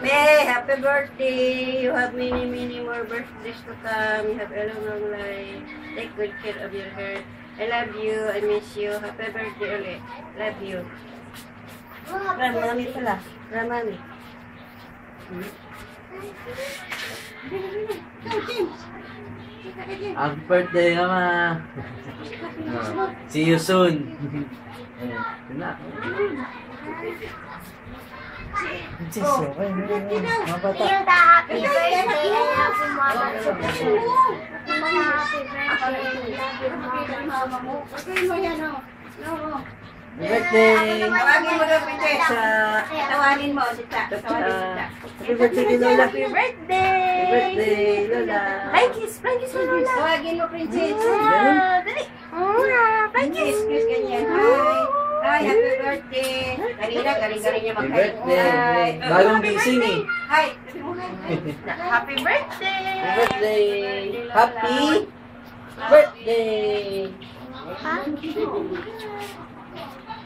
May, happy birthday. You have many, many more birthdays to come. You have a long, long life. Take good care of your health. I love you. I miss you. Happy birthday ulit. Love you. Ramami pala. Ramami. Happy birthday, Mama. See you soon. Yun na. Jesus, okay. Mga bata. Happy birthday. Happy birthday. Tawagin mo daw, prinsesa. Tawagin mo, Tita. Tawagin mo, Tita. Happy birthday, Lola. Happy birthday. Happy birthday, Lola. Flying kiss mo, Lola. Tawagin mo, prinsesa. Dali. Flying kiss. Kiss ganyan. Hi, happy birthday. Kanina, galing-galing niya Happy mag-hi. birthday. Bagong gising eh. Hi. Sabi mo, hi. Happy birthday. Happy birthday. Happy birthday.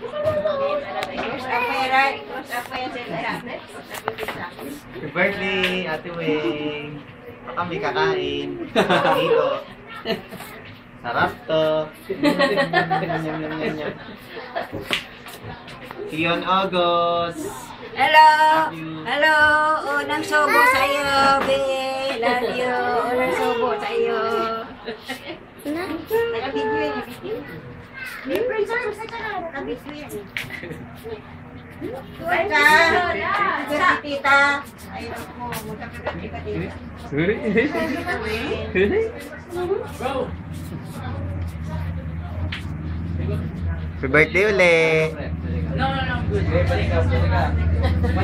Close up pa yan, right? Close up pa yan sa tablet. Happy birthday, Ate Weng. Baka may kakain. Dito. Sarap to. See you on August. Hello! Love you. Hello! Unang subo sa'yo, be! Love you! Unang subo sa'yo! Naka-video yan, naka-video. Siyempre, naka-video yan. Tuwan ka! Ito si tita. Ayaw mo, magkakabati ka dito. Happy birthday ulit. No. Good. Balik ka.